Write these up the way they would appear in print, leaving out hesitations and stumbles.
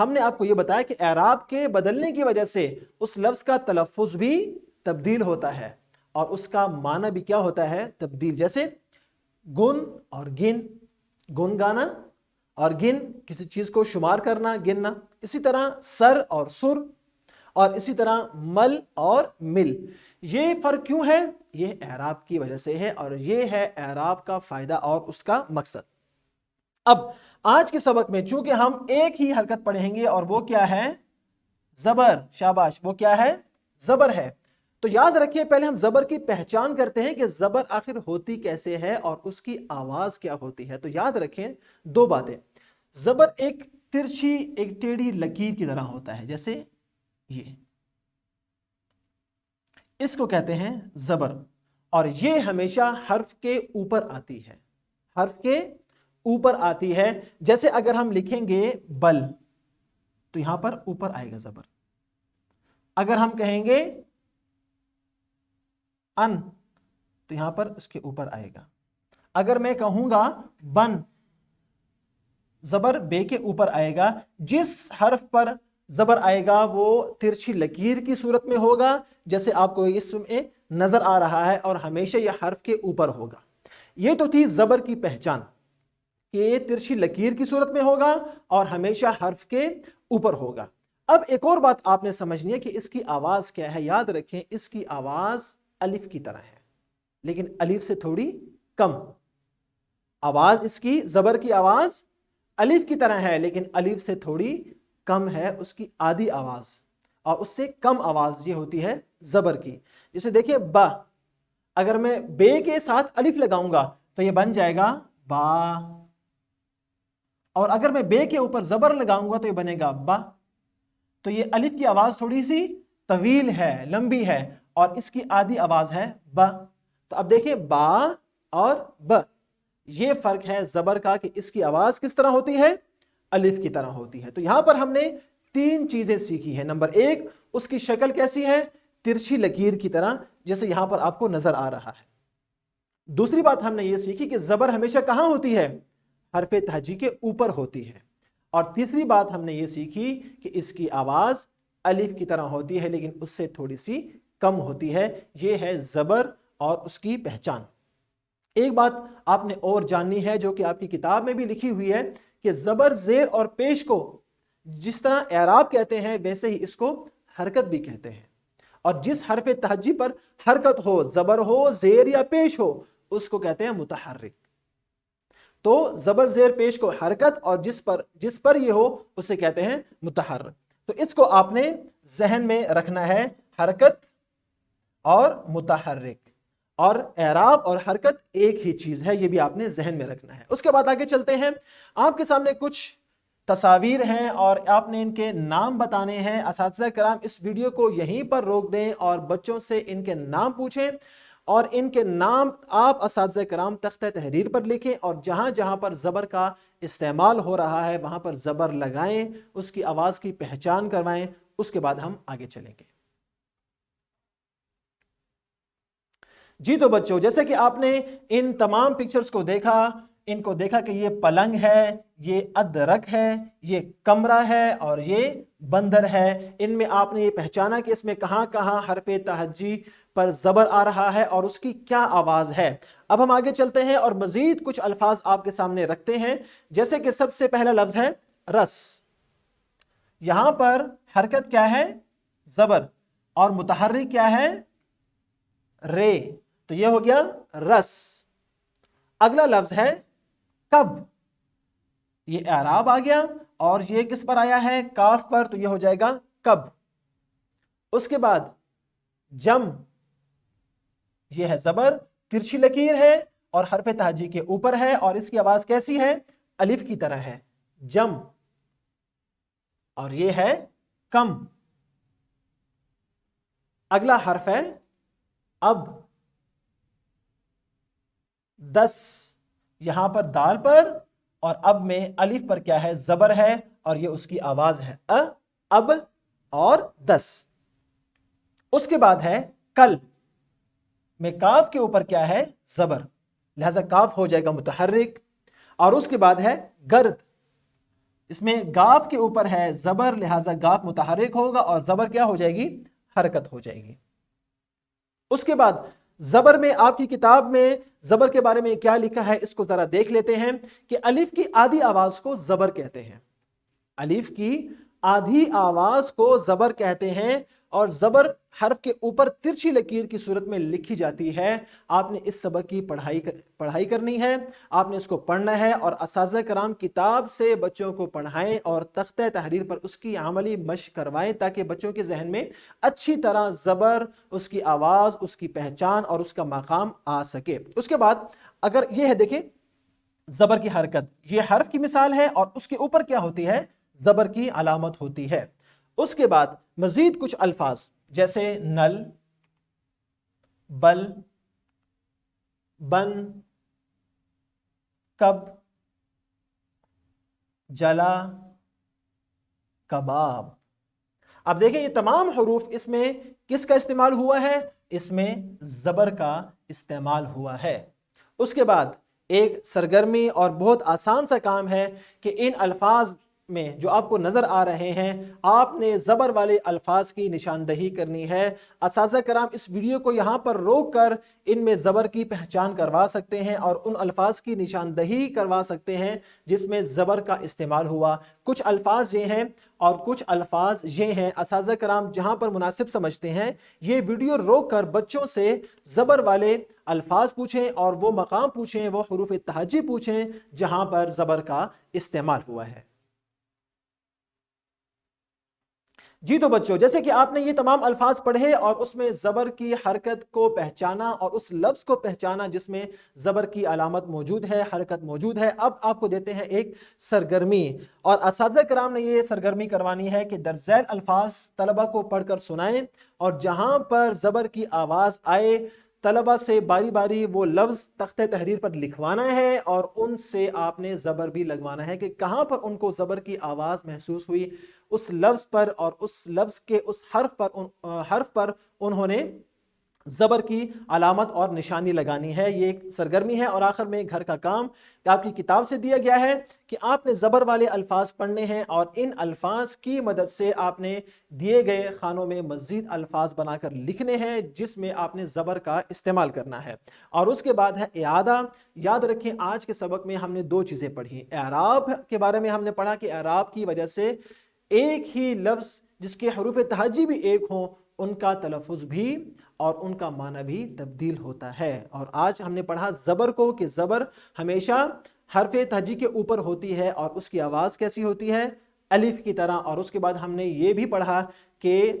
ہم نے آپ کو یہ بتایا کہ اعراب کے بدلنے کی وجہ سے اس لفظ کا تلفظ بھی تبدیل ہوتا ہے اور اس کا معنی بھی کیا ہوتا ہے؟ تبدیل. جیسے گن اور گن، گن گانا، اور گن کسی چیز کو شمار کرنا، گننا. اسی طرح سر اور سر، اور اسی طرح مل اور مل. یہ فرق کیوں ہے؟ یہ اعراب کی وجہ سے ہے، اور یہ ہے اعراب کا فائدہ اور اس کا مقصد. اب آج کے سبق میں چونکہ ہم ایک ہی حرکت پڑھیں گے اور وہ کیا ہے؟ زبر. شاباش، وہ کیا ہے؟ زبر ہے. تو یاد رکھیے پہلے ہم زبر کی پہچان کرتے ہیں کہ زبر آخر ہوتی کیسے ہے اور اس کی آواز کیا ہوتی ہے. تو یاد رکھیں دو باتیں. زبر ایک ترچھی، ایک ٹیڑھی لکیر کی طرح ہوتا ہے، جیسے یہ، اس کو کہتے ہیں زبر. اور یہ ہمیشہ حرف کے اوپر آتی ہے، حرف کے اوپر آتی ہے. جیسے اگر ہم لکھیں گے بل تو یہاں پر اوپر آئے گا زبر. اگر ہم کہیں گے ان تو یہاں پر اس کے اوپر آئے گا. اگر میں کہوں گا بن، زبر بے کے اوپر آئے گا. جس حرف پر زبر آئے گا وہ ترچھی لکیر کی صورت میں ہوگا، جیسے آپ کو اس میں نظر آ رہا ہے، اور ہمیشہ یہ حرف کے اوپر ہوگا. یہ تو تھی زبر کی پہچان کہ یہ ترچھی لکیر کی صورت میں ہوگا اور ہمیشہ حرف کے اوپر ہوگا. اب ایک اور بات آپ نے سمجھنی ہے کہ اس کی آواز کیا ہے. یاد رکھیں اس کی آواز الف کی طرح ہے، لیکن الف سے تھوڑی کم. آواز اس کی، زبر کی آواز الف کی طرح ہے، لیکن الف سے تھوڑی کم ہے اس کی آدھی آواز، اور اس سے کم آواز یہ ہوتی ہے زبر کی. جیسے دیکھیں با، اگر میں بے کے ساتھ الف لگاؤں گا تو یہ بن جائے گا با، اور اگر میں بے کے اوپر زبر لگاؤں گا تو یہ بنے گا با. تو یہ الف کی آواز تھوڑی سی طویل ہے، لمبی ہے، اور اس کی آدھی آواز ہے با. تو اب دیکھیں با اور ب، یہ فرق ہے زبر کا کہ اس کی آواز کس طرح ہوتی ہے؟ الف کی طرح ہوتی ہے. تو یہاں پر ہم نے تین چیزیں سیکھی ہیں. نمبر ایک، اس کی شکل کیسی ہے؟ ترچھی لکیر کی طرح، جیسے یہاں پر آپ کو نظر آ رہا ہے. دوسری بات ہم نے یہ سیکھی کہ زبر ہمیشہ کہاں ہوتی ہے؟ حرف تہجی کے اوپر ہوتی ہے. اور تیسری بات ہم نے یہ سیکھی کہ اس کی آواز الف کی طرح ہوتی ہے، لیکن اس سے تھوڑی سی کم ہوتی ہے. یہ ہے زبر اور اس کی پہچان. ایک بات آپ نے اور جاننی ہے جو کہ آپ کی کتاب میں بھی لکھی ہوئی ہے کہ زبر، زیر اور پیش کو جس طرح اعراب کہتے ہیں ویسے ہی اس کو حرکت بھی کہتے ہیں. اور جس حرف تہجی پر حرکت ہو، زبر ہو، زیر یا پیش ہو، اس کو کہتے ہیں متحرک. تو زبر، زیر، پیش کو حرکت، اور جس پر یہ ہو اسے کہتے ہیں متحرک. تو اس کو آپ نے ذہن میں رکھنا ہے، حرکت اور متحرک. اور اعراب اور حرکت ایک ہی چیز ہے، یہ بھی آپ نے ذہن میں رکھنا ہے. اس کے بعد آگے چلتے ہیں. آپ کے سامنے کچھ تصاویر ہیں اور آپ نے ان کے نام بتانے ہیں. اساتذہ کرام اس ویڈیو کو یہیں پر روک دیں اور بچوں سے ان کے نام پوچھیں، اور ان کے نام آپ اساتذہ کرام تختہ تحریر پر لکھیں، اور جہاں جہاں پر زبر کا استعمال ہو رہا ہے وہاں پر زبر لگائیں، اس کی آواز کی پہچان کروائیں. اس کے بعد ہم آگے چلیں گے. جی تو بچوں، جیسے کہ آپ نے ان تمام پکچرز کو دیکھا، ان کو دیکھا کہ یہ پلنگ ہے، یہ ادرک ہے، یہ کمرہ ہے، اور یہ بندر ہے. ان میں آپ نے یہ پہچانا کہ اس میں کہاں کہاں حرف تہجی پر زبر آ رہا ہے اور اس کی کیا آواز ہے. اب ہم آگے چلتے ہیں اور مزید کچھ الفاظ آپ کے سامنے رکھتے ہیں. جیسے کہ سب سے پہلا لفظ ہے رس. یہاں پر حرکت کیا ہے؟ زبر، اور متحرک کیا ہے؟ رے. تو یہ ہو گیا رس. اگلا لفظ ہے کب. یہ اعراب آ گیا اور یہ کس پر آیا ہے؟ کاف پر. تو یہ ہو جائے گا کب. اس کے بعد جم. یہ ہے زبر، ترچھی لکیر ہے اور حرف تہجی کے اوپر ہے، اور اس کی آواز کیسی ہے؟ الف کی طرح ہے، جم. اور یہ ہے کم. اگلا حرف ہے اب. دس. یہاں پر دال پر اور اب میں الف پر کیا ہے؟ زبر ہے، اور یہ اس کی آواز ہے اب اور دس. اس کے بعد ہے کل. میں کاف کے اوپر کیا ہے؟ زبر، لہذا کاف ہو جائے گا متحرک. اور اس کے بعد ہے گرد. اس میں گاف کے اوپر ہے زبر، لہذا گاف متحرک ہوگا اور زبر کیا ہو جائے گی؟ حرکت ہو جائے گی۔ اس کے بعد زبر میں آپ کی کتاب میں زبر کے بارے میں کیا لکھا ہے اس کو ذرا دیکھ لیتے ہیں کہ الف کی آدھی آواز کو زبر کہتے ہیں۔ الف کی آدھی آواز کو زبر کہتے ہیں اور زبر حرف کے اوپر ترچھی لکیر کی صورت میں لکھی جاتی ہے۔ آپ نے اس سبق کی پڑھائی کرنی ہے، آپ نے اس کو پڑھنا ہے اور اساتذہ کرام کتاب سے بچوں کو پڑھائیں اور تختہ تحریر پر اس کی عملی مشق کروائیں تاکہ بچوں کے ذہن میں اچھی طرح زبر، اس کی آواز، اس کی پہچان اور اس کا مقام آ سکے۔ اس کے بعد اگر یہ ہے، دیکھیں زبر کی حرکت، یہ حرف کی مثال ہے اور اس کے اوپر کیا ہوتی ہے؟ زبر کی علامت ہوتی ہے۔ اس کے بعد مزید کچھ الفاظ جیسے نل، بل، بن، کب، جلا، کباب۔ اب دیکھیں یہ تمام حروف اس میں کس کا استعمال ہوا ہے؟ اس میں زبر کا استعمال ہوا ہے۔ اس کے بعد ایک سرگرمی اور بہت آسان سا کام ہے کہ ان الفاظ میں جو آپ کو نظر آ رہے ہیں آپ نے زبر والے الفاظ کی نشاندہی کرنی ہے۔ اساتذہ کرام اس ویڈیو کو یہاں پر روک کر ان میں زبر کی پہچان کروا سکتے ہیں اور ان الفاظ کی نشاندہی کروا سکتے ہیں جس میں زبر کا استعمال ہوا۔ کچھ الفاظ یہ ہیں اور کچھ الفاظ یہ ہیں۔ اساتذہ کرام جہاں پر مناسب سمجھتے ہیں یہ ویڈیو روک کر بچوں سے زبر والے الفاظ پوچھیں اور وہ مقام پوچھیں، وہ حروف تہجی پوچھیں جہاں پر زبر کا استعمال ہوا ہے۔ جی تو بچوں، جیسے کہ آپ نے یہ تمام الفاظ پڑھے اور اس میں زبر کی حرکت کو پہچانا اور اس لفظ کو پہچانا جس میں زبر کی علامت موجود ہے، حرکت موجود ہے۔ اب آپ کو دیتے ہیں ایک سرگرمی اور اساتذہ کرام نے یہ سرگرمی کروانی ہے کہ درج ذیل الفاظ طلبہ کو پڑھ کر سنائیں اور جہاں پر زبر کی آواز آئے طلبہ سے باری باری وہ لفظ تختہ تحریر پر لکھوانا ہے اور ان سے آپ نے زبر بھی لگوانا ہے کہ کہاں پر ان کو زبر کی آواز محسوس ہوئی، اس لفظ پر اور اس لفظ کے اس حرف پر انہوں نے زبر کی علامت اور نشانی لگانی ہے۔ یہ ایک سرگرمی ہے اور آخر میں گھر کا کام کہ آپ کی کتاب سے دیا گیا ہے کہ آپ نے زبر والے الفاظ پڑھنے ہیں اور ان الفاظ کی مدد سے آپ نے دیے گئے خانوں میں مزید الفاظ بنا کر لکھنے ہیں جس میں آپ نے زبر کا استعمال کرنا ہے۔ اور اس کے بعد ہے اعادہ۔ یاد رکھیں آج کے سبق میں ہم نے دو چیزیں پڑھی، اعراب کے بارے میں ہم نے پڑھا کہ اعراب کی وجہ سے ایک ہی لفظ جس کے حروف تہجی بھی ایک ہوں ان کا تلفظ بھی اور ان کا معنی بھی تبدیل ہوتا ہے۔ اور آج ہم نے پڑھا زبر کو کہ زبر ہمیشہ حرف تہجی کے اوپر ہوتی ہے اور اس کی آواز کیسی ہوتی ہے؟ الف کی طرح۔ اور اس کے بعد ہم نے یہ بھی پڑھا کہ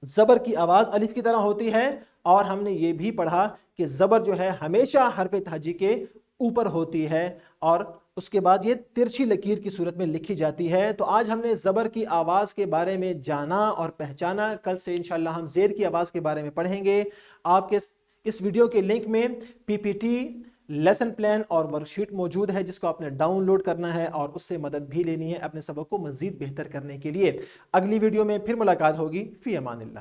زبر کی آواز الف کی طرح ہوتی ہے اور ہم نے یہ بھی پڑھا کہ زبر جو ہے ہمیشہ حرف تہجی کے اوپر ہوتی ہے اور اس کے بعد یہ ترچھی لکیر کی صورت میں لکھی جاتی ہے۔ تو آج ہم نے زبر کی آواز کے بارے میں جانا اور پہچانا۔ کل سے انشاءاللہ ہم زیر کی آواز کے بارے میں پڑھیں گے۔ آپ کے اس ویڈیو کے لنک میں پی پی ٹی، لیسن پلان اور ورک شیٹ موجود ہے جس کو آپ نے ڈاؤن لوڈ کرنا ہے اور اس سے مدد بھی لینی ہے اپنے سبق کو مزید بہتر کرنے کے لیے۔ اگلی ویڈیو میں پھر ملاقات ہوگی۔ فی امان اللہ۔